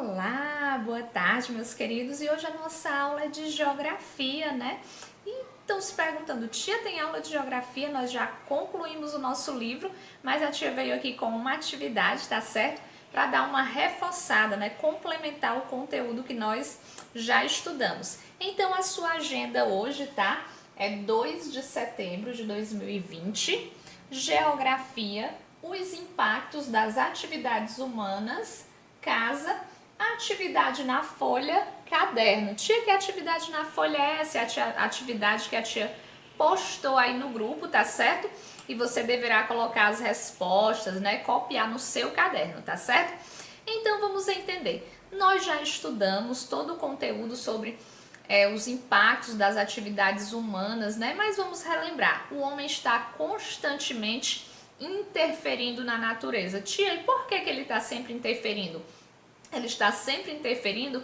Olá, boa tarde, meus queridos. E hoje a nossa aula é de geografia, né? E estão se perguntando, tia, tem aula de geografia? Nós já concluímos o nosso livro, mas a tia veio aqui com uma atividade, tá certo? Para dar uma reforçada, né? Complementar o conteúdo que nós já estudamos. Então, a sua agenda hoje, tá? É 2 de setembro de 2020, geografia, os impactos das atividades humanas, casa, atividade na folha, caderno. Tia, que atividade na folha é essa? A atividade que a tia postou aí no grupo, tá certo? E você deverá colocar as respostas, né? Copiar no seu caderno, tá certo? Então vamos entender. Nós já estudamos todo o conteúdo sobre os impactos das atividades humanas, né? Mas vamos relembrar. O homem está constantemente interferindo na natureza. Tia, e por que ele está sempre interferindo? Ele está sempre interferindo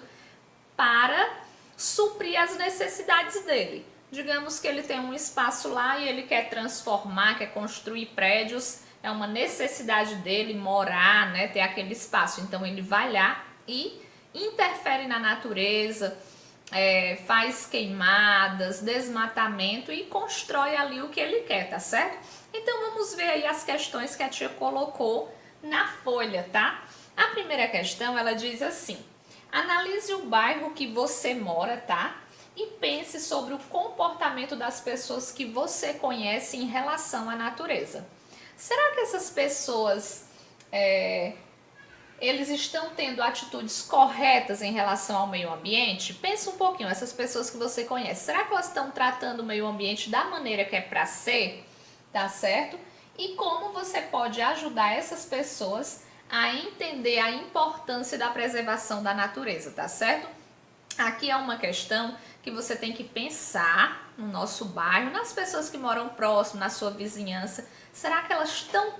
para suprir as necessidades dele. Digamos que ele tem um espaço lá e ele quer transformar, quer construir prédios, é uma necessidade dele morar, né, ter aquele espaço. Então ele vai lá e interfere na natureza, faz queimadas, desmatamento e constrói ali o que ele quer, tá certo? Então vamos ver aí as questões que a tia colocou na folha, tá? A primeira questão, ela diz assim: analise o bairro que você mora, tá? E pense sobre o comportamento das pessoas que você conhece em relação à natureza. Será que essas pessoas, eles estão tendo atitudes corretas em relação ao meio ambiente? Pensa um pouquinho, essas pessoas que você conhece, será que elas estão tratando o meio ambiente da maneira que é para ser? Tá certo? E como você pode ajudar essas pessoas a entender a importância da preservação da natureza, tá certo? Aqui é uma questão que você tem que pensar no nosso bairro, nas pessoas que moram próximo, na sua vizinhança. Será que elas estão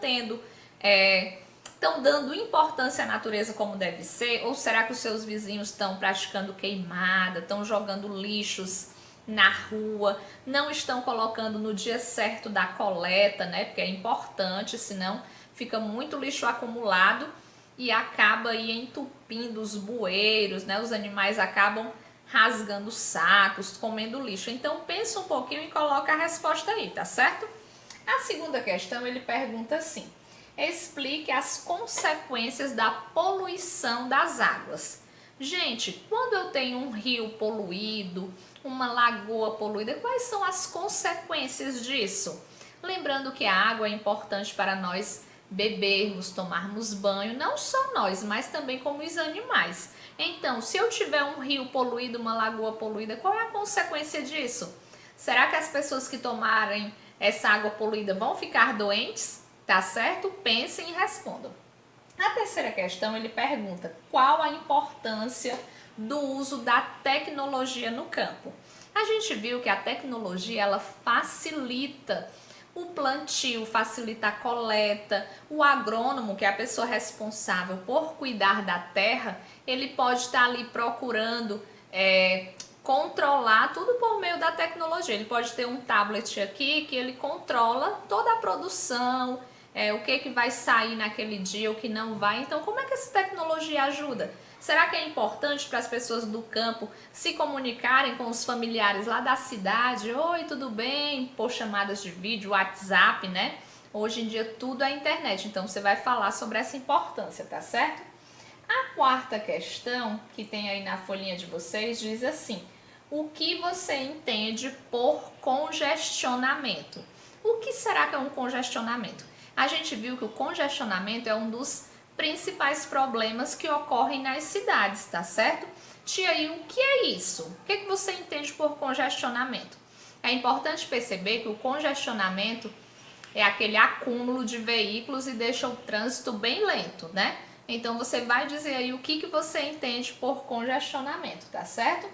estão dando importância à natureza como deve ser? Ou será que os seus vizinhos estão praticando queimada, estão jogando lixos na rua, não estão colocando no dia certo da coleta, né? Porque é importante, senão fica muito lixo acumulado e acaba aí entupindo os bueiros, né? Os animais acabam rasgando sacos, comendo lixo. Então pensa um pouquinho e coloca a resposta aí, tá certo? A segunda questão, ele pergunta assim: explique as consequências da poluição das águas. Gente, quando eu tenho um rio poluído, uma lagoa poluída, quais são as consequências disso? Lembrando que a água é importante para nós bebermos, tomarmos banho, não só nós, mas também como os animais. Então, se eu tiver um rio poluído, uma lagoa poluída, qual é a consequência disso? Será que as pessoas que tomarem essa água poluída vão ficar doentes? Tá certo? Pensem e respondam. A terceira questão, ele pergunta: qual a importância do uso da tecnologia no campo? A gente viu que a tecnologia, ela facilita o plantio, facilita a coleta. O agrônomo, que é a pessoa responsável por cuidar da terra, ele pode estar ali procurando controlar tudo por meio da tecnologia. Ele pode ter um tablet aqui que ele controla toda a produção, o que vai sair naquele dia, o que não vai. Então, como é que essa tecnologia ajuda? Será que é importante para as pessoas do campo se comunicarem com os familiares lá da cidade? Oi, tudo bem? Por chamadas de vídeo, WhatsApp, né? Hoje em dia tudo é internet, então você vai falar sobre essa importância, tá certo? A quarta questão, que tem aí na folhinha de vocês, diz assim: o que você entende por congestionamento? O que será que é um congestionamento? A gente viu que o congestionamento é um dos principais problemas que ocorrem nas cidades, tá certo? Tia, e o que é isso? O que você entende por congestionamento? É importante perceber que o congestionamento é aquele acúmulo de veículos e deixa o trânsito bem lento, né? Então você vai dizer aí o que você entende por congestionamento, tá certo?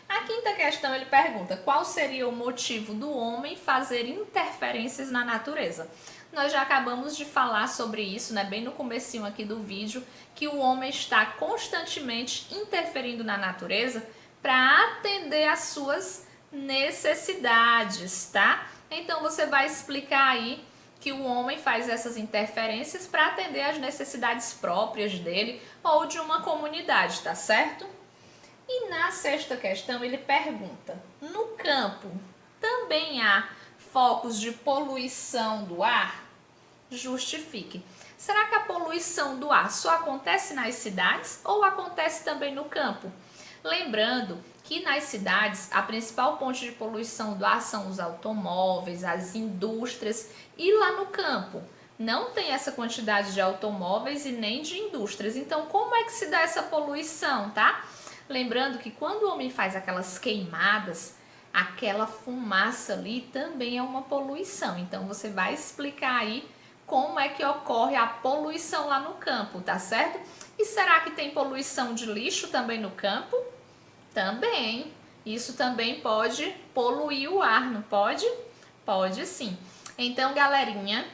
A quinta questão, ele pergunta: qual seria o motivo do homem fazer interferências na natureza? Nós já acabamos de falar sobre isso, né, bem no comecinho aqui do vídeo, que o homem está constantemente interferindo na natureza para atender às suas necessidades, tá? Então você vai explicar aí que o homem faz essas interferências para atender às necessidades próprias dele ou de uma comunidade, tá certo? E na sexta questão ele pergunta: no campo também há focos de poluição do ar? Justifique. Será que a poluição do ar só acontece nas cidades ou acontece também no campo? Lembrando que nas cidades a principal fonte de poluição do ar são os automóveis, as indústrias, e lá no campo não tem essa quantidade de automóveis e nem de indústrias. Então, como é que se dá essa poluição, tá? Lembrando que quando o homem faz aquelas queimadas, aquela fumaça ali também é uma poluição. Então, você vai explicar aí como é que ocorre a poluição lá no campo, tá certo? E será que tem poluição de lixo também no campo? Também. Isso também pode poluir o ar, não pode? Pode sim. Então, galerinha,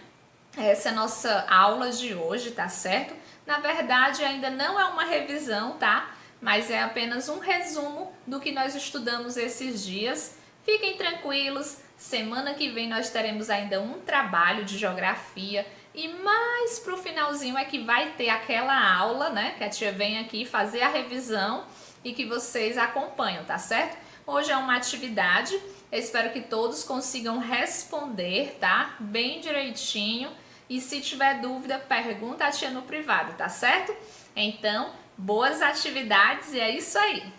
essa é a nossa aula de hoje, tá certo? Na verdade, ainda não é uma revisão, tá? Mas é apenas um resumo do que nós estudamos esses dias. Fiquem tranquilos, semana que vem nós teremos ainda um trabalho de geografia e mais pro finalzinho é que vai ter aquela aula, né? Que a tia vem aqui fazer a revisão e que vocês acompanham, tá certo? Hoje é uma atividade, eu espero que todos consigam responder, tá? Bem direitinho. E se tiver dúvida, pergunta a tia no privado, tá certo? Então, boas atividades e é isso aí!